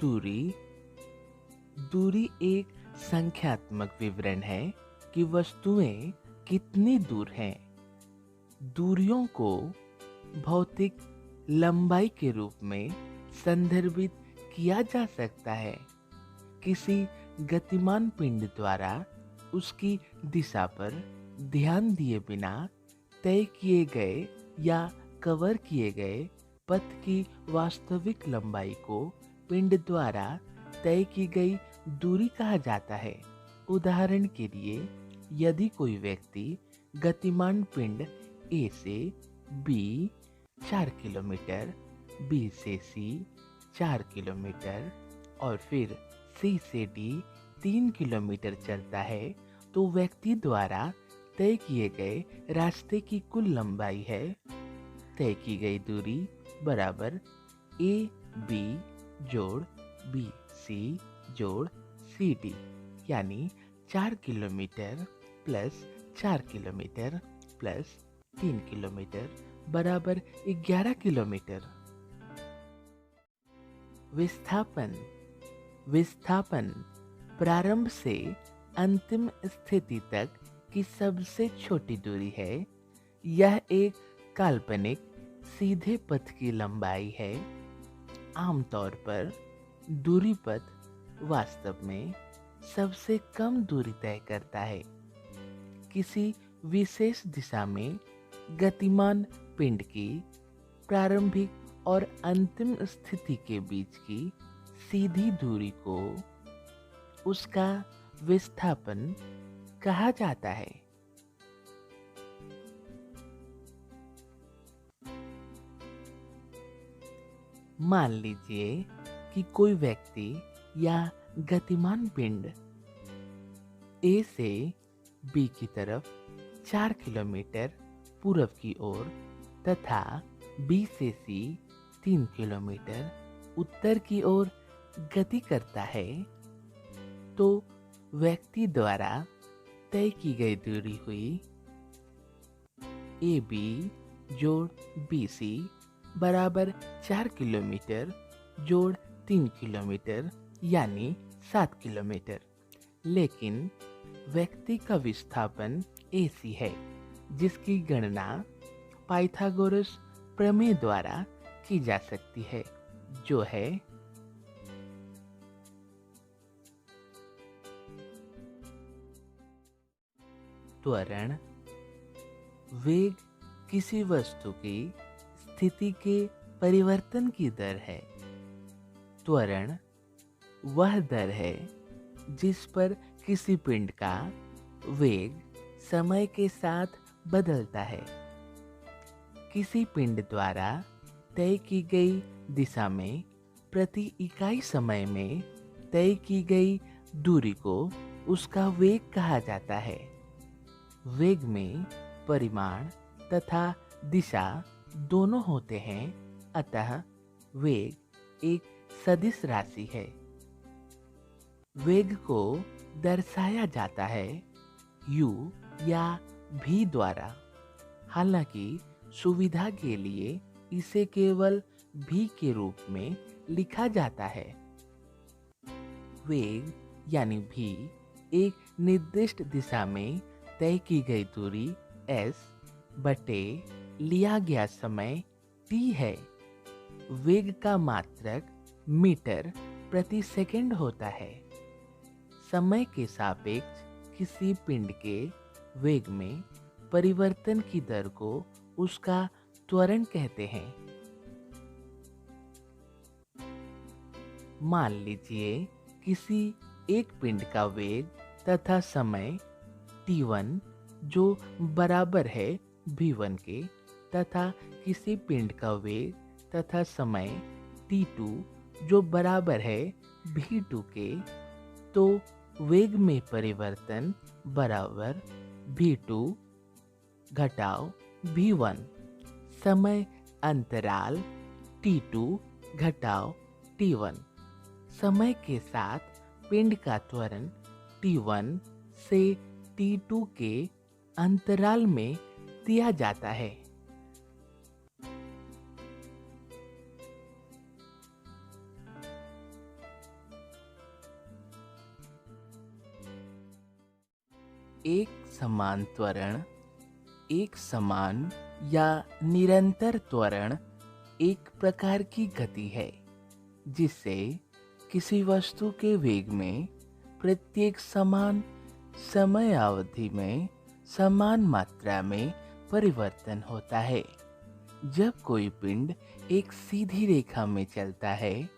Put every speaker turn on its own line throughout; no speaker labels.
दूरी दूरी एक संख्यात्मक विवरण है कि वस्तुएं कितनी दूर हैं। दूरियों को भौतिक लंबाई के रूप में संदर्भित किया जा सकता है। किसी गतिमान पिंड द्वारा उसकी दिशा पर ध्यान दिए बिना तय किए गए या कवर किए गए पथ की वास्तविक लंबाई को पिंड द्वारा तय की गई दूरी कहा जाता है। उदाहरण के लिए, यदि कोई व्यक्ति गतिमान पिंड ए से बी 4 किलोमीटर, बी से सी 4 किलोमीटर और फिर सी से डी 3 किलोमीटर चलता है, तो व्यक्ति द्वारा तय किए गए रास्ते की कुल लंबाई है। तय की गई दूरी बराबर ए बी जोड़ बी सी जोड़ सी डी, यानी 4 kilometre plus 4 kilometre plus 3 kilometre बराबर 11 किलोमीटर। विस्थापन विस्थापन प्रारंभ से अंतिम स्थिति तक की सबसे छोटी दूरी है। यह एक काल्पनिक सीधे पथ की लंबाई है। आमतौर पर दूरी पथ वास्तव में सबसे कम दूरी तय करता है। किसी विशेष दिशा में गतिमान पिंड की प्रारंभिक और अंतिम स्थिति के बीच की सीधी दूरी को उसका विस्थापन कहा जाता है। मान लीजिए कि कोई व्यक्ति या गतिमान पिंड ए से बी की तरफ 4 किलोमीटर पूर्व की ओर तथा बी से सी 3 किलोमीटर उत्तर की ओर गति करता है, तो व्यक्ति द्वारा तय की गई दूरी हुई ए बी जोड़ बी सी बराबर 4 किलोमीटर जोड़ 3 किलोमीटर यानी 7 किलोमीटर। लेकिन व्यक्ति का विस्थापन AC है, जिसकी गणना पाइथागोरस प्रमेय द्वारा की जा सकती है, जो है त्वरण वेग किसी वस्तु की स्थिति के परिवर्तन की दर है। त्वरण वह दर है जिस पर किसी पिंड का वेग समय के साथ बदलता है। किसी पिंड द्वारा तय की गई दिशा में प्रति इकाई समय में तय की गई दूरी को उसका वेग कहा जाता है। वेग में परिमाण तथा दिशा दोनों होते हैं, अतः वेग एक सदिश राशि है। वेग को दर्शाया जाता है u या v द्वारा। हालांकि सुविधा के लिए इसे केवल v के रूप में लिखा जाता है। वेग यानी v एक निर्दिष्ट दिशा में तय की गई दूरी s बटे लिया गया समय t है। वेग का मात्रक मीटर प्रति सेकंड होता है। समय के सापेक्ष किसी पिंड के वेग में परिवर्तन की दर को उसका त्वरण कहते हैं। मान लीजिए किसी एक पिंड का वेग तथा समय t1 जो बराबर है v1 के तथा किसी पिंड का वेग तथा समय t2 जो बराबर है v2 के, तो वेग में परिवर्तन बराबर v2 घटाव v1। समय अंतराल t2 घटाव t1। समय के साथ पिंड का त्वरण t1 से t2 के अंतराल में दिया जाता है। एक समान त्वरण, एक समान या निरंतर त्वरण एक प्रकार की गति है जिससे किसी वस्तु के वेग में प्रत्येक समान समय अवधि में समान मात्रा में परिवर्तन होता है। जब कोई पिंड एक सीधी रेखा में चलता है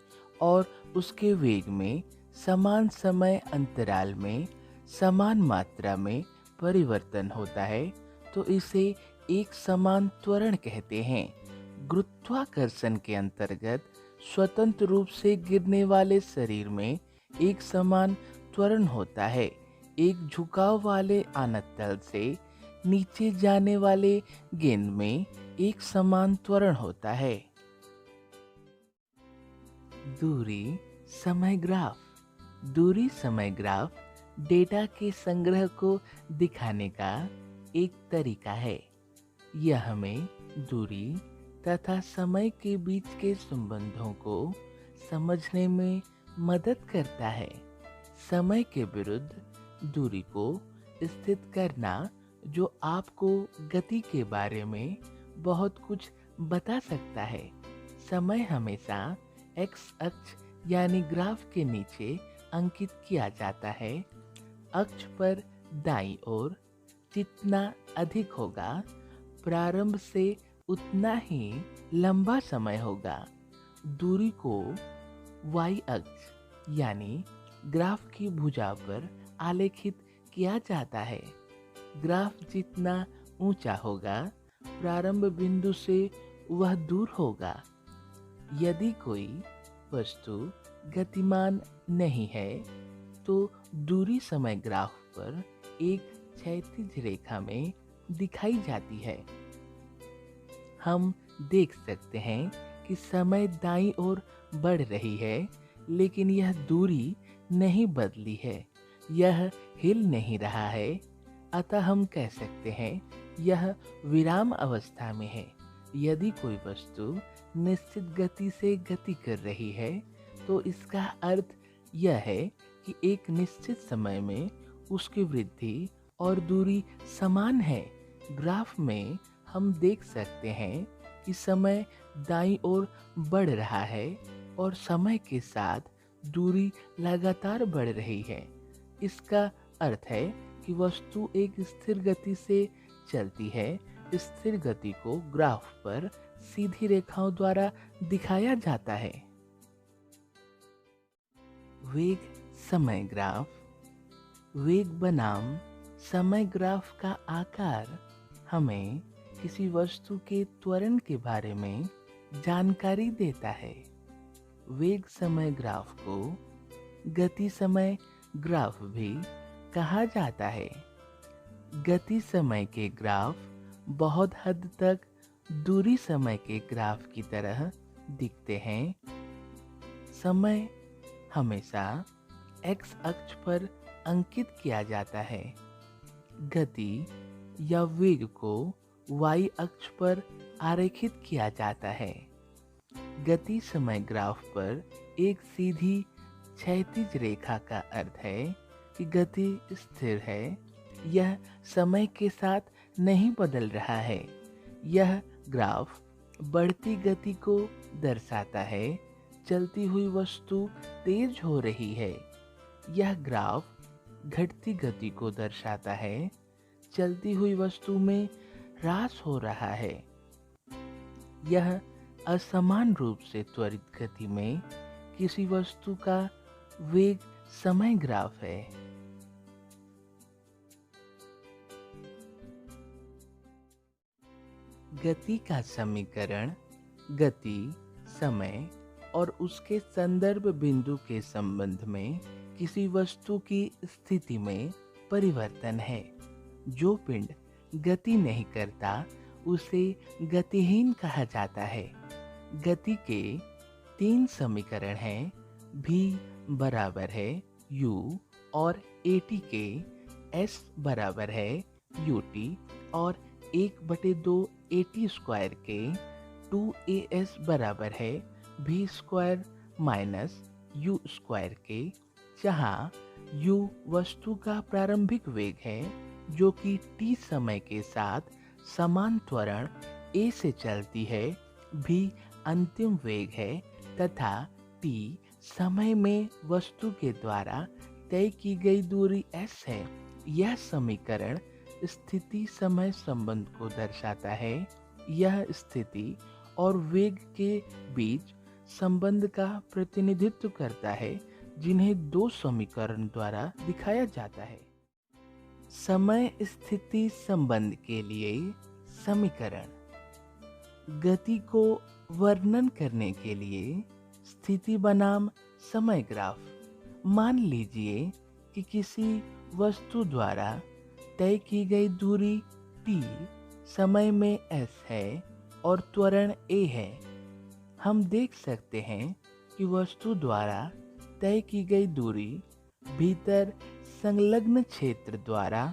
और उसके वेग में समान समय अंतराल में समान मात्रा में परिवर्तन होता है तो इसे एक समान त्वरण कहते हैं। गुरुत्वाकर्षण के अंतर्गत स्वतंत्र रूप से गिरने वाले शरीर में एक समान त्वरण होता है। एक झुकाव वाले आणत तल से नीचे जाने वाले गेंद में एक समान त्वरण होता है। दूरी समय ग्राफ। दूरी समय ग्राफ डेटा के संग्रह को दिखाने का एक तरीका है। यह हमें दूरी तथा समय के बीच के संबंधों को समझने में मदद करता है। समय के विरुद्ध दूरी को स्थित करना जो आपको गति के बारे में बहुत कुछ बता सकता है। समय हमेशा एक्स अक्ष यानी ग्राफ के नीचे अंकित किया जाता है। अक्ष पर दाईं ओर जितना अधिक होगा प्रारंभ से उतना ही लंबा समय होगा। दूरी को वाई अक्ष यानी ग्राफ की भुजा पर आलेखित किया जाता है। ग्राफ जितना ऊंचा होगा प्रारंभ बिंदु से वह दूर होगा। यदि कोई वस्तु गतिमान नहीं है तो दूरी समय ग्राफ पर एक क्षैतिज रेखा में दिखाई जाती है। हम देख सकते हैं कि समय दाईं ओर बढ़ रही है लेकिन यह दूरी नहीं बदली है, यह हिल नहीं रहा है। अतः हम कह सकते हैं यह विराम अवस्था में है। यदि कोई वस्तु निश्चित गति से गति कर रही है तो इसका अर्थ यह है कि एक निश्चित समय में उसकी वृद्धि और दूरी समान है। ग्राफ में हम देख सकते हैं कि समय दाईं ओर बढ़ रहा है और समय के साथ दूरी लगातार बढ़ रही है। इसका अर्थ है कि वस्तु एक स्थिर गति से चलती है। स्थिर गति को ग्राफ पर सीधी रेखाओं द्वारा दिखाया जाता है। वेग समय ग्राफ। वेग बनाम समय ग्राफ का आकार हमें किसी वस्तु के त्वरण के बारे में जानकारी देता है। वेग समय ग्राफ को गति समय ग्राफ भी कहा जाता है। गति समय के ग्राफ बहुत हद तक दूरी समय के ग्राफ की तरह दिखते हैं। समय हमेशा एक्स अक्ष पर अंकित किया जाता है। गति या वेग को वाई अक्ष पर आरेखित किया जाता है। गति समय ग्राफ पर एक सीधी क्षैतिज रेखा का अर्थ है कि गति स्थिर है, यह समय के साथ नहीं बदल रहा है। यह ग्राफ बढ़ती गति को दर्शाता है। चलती हुई वस्तु तेज हो रही है। यह ग्राफ घटती गति को दर्शाता है। चलती हुई वस्तु में ह्रास हो रहा है। यह असमान रूप से त्वरित गति में किसी वस्तु का वेग समय ग्राफ है। गति का समीकरण गति, समय और उसके संदर्भ बिंदु के संबंध में किसी वस्तु की स्थिति में परिवर्तन है। जो पिंड गति नहीं करता उसे गतिहीन कहा जाता है। गति के 3 समीकरण हैं। v बराबर है u और at के, s बराबर है ut और 1/2 at स्क्वायर के, 2as बराबर है v square minus u square के, जहाँ u वस्तु का प्रारंभिक वेग है जो कि t समय के साथ समान त्वरण a से चलती है भी अंतिम वेग है तथा t समय में वस्तु के द्वारा तय की गई दूरी s है। यह समीकरण स्थिति समय संबंध को दर्शाता है। यह स्थिति और वेग के बीच संबंध का प्रतिनिधित्व करता है जिन्हें दो समीकरण द्वारा दिखाया जाता है। समय स्थिति संबंध के लिए समीकरण। गति को वर्णन करने के लिए स्थिति बनाम समय ग्राफ। मान लीजिए कि किसी वस्तु द्वारा तय की गई दूरी t समय में s है और त्वरण a है। हम देख सकते हैं कि वस्तु द्वारा तय की गई दूरी भीतर संलग्न क्षेत्र द्वारा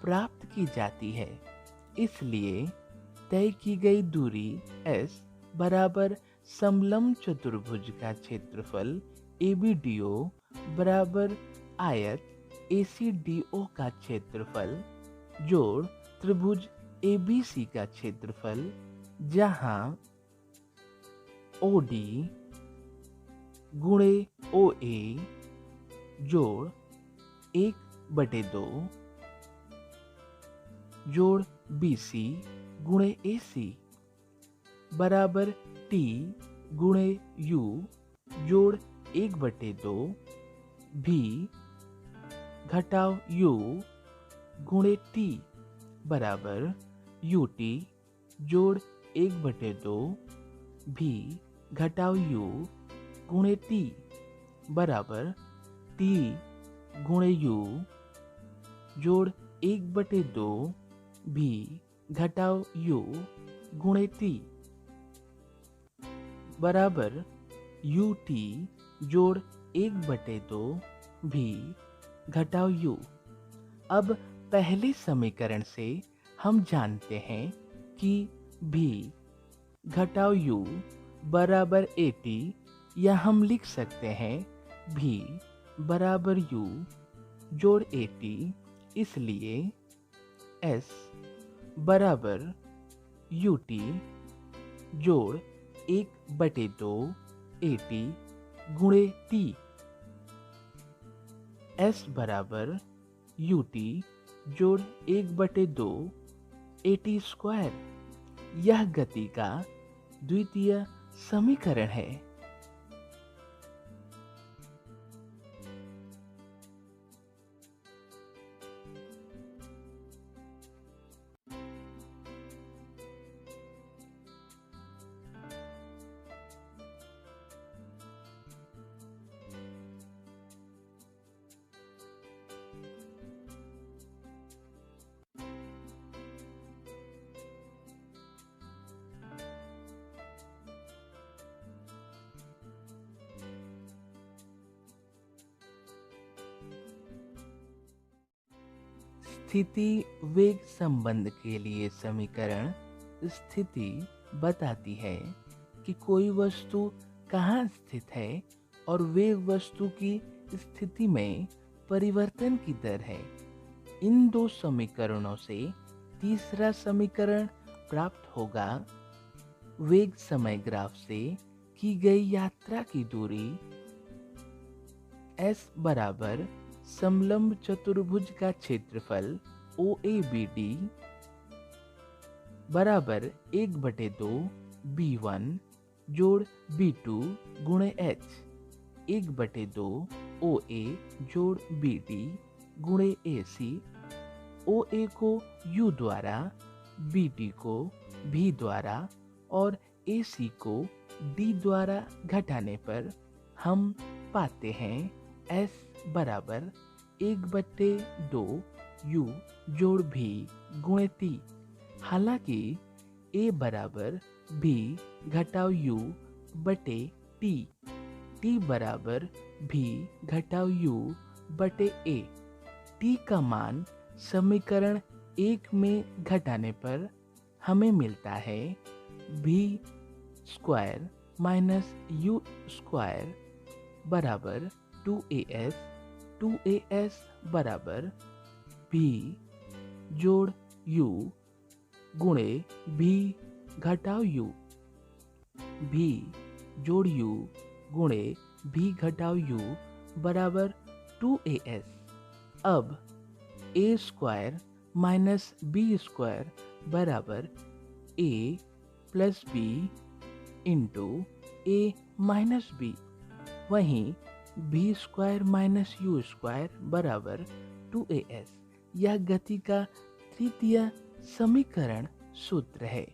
प्राप्त की जाती है। इसलिए तय की गई दूरी s बराबर समलंब चतुर्भुज का क्षेत्रफल ABDO बराबर आयत ACDO का क्षेत्रफल जोड़ त्रिभुज ABC का क्षेत्रफल, जहां OD गुणे OA जोड़ 1/2 जोड़ BC गुणे AC बराबर T गुणे U जोड़ 1/2 भी घटाव U गुणे T बराबर UT जोड़ 1/2 भी घटाव U गुणे T बराबर T गुणे U जोड़ 1/2 भी घटाव U गुणे T बराबर UT जोड़ 1/2 भी घटाव U। अब पहले समीकरण से हम जानते हैं कि भी घटाव U बराबर AT, या हम लिख सकते हैं भी बराबर U जोड़ AT। इसलिए S बराबर UT जोड़ 1/2 AT गुणे T। S बराबर UT जोड़ 1/2 AT स्क्वायर। यह गति का द्वितीय समीकरण है। स्थिति वेग संबंध के लिए समीकरण स्थिति बताती है कि कोई वस्तु कहाँ स्थित है और वेग वस्तु की स्थिति में परिवर्तन की दर है। इन दो समीकरणों से तीसरा समीकरण प्राप्त होगा। वेग समय ग्राफ से की गई यात्रा की दूरी s बराबर समलंब चतुर्भुज का क्षेत्रफल OABD बराबर 1/2 B1 जोड़ B2 गुणे H 1/2 OA जोड़ BD गुणे AC। OA को U द्वारा, BD को V द्वारा और AC को D द्वारा घटाने पर हम पाते हैं S बराबर 1/2 U जोड़ V गुणे T। हालांकि A बराबर B घटाव U बटे T, T बराबर B घटाव U बटे A। T का मान समीकरण 1 में घटाने पर हमें मिलता है V square minus U square बराबर 2AS। 2AS बराबर V जोड़ u गुणे v घटाओ u, v जोड़ u गुणे v घटाओ u बराबर 2as। अब a square minus b square बराबर a plus b into a minus b, वहीं b square minus u square बराबर 2as। यह गति का तृतीय समीकरण सूत्र है।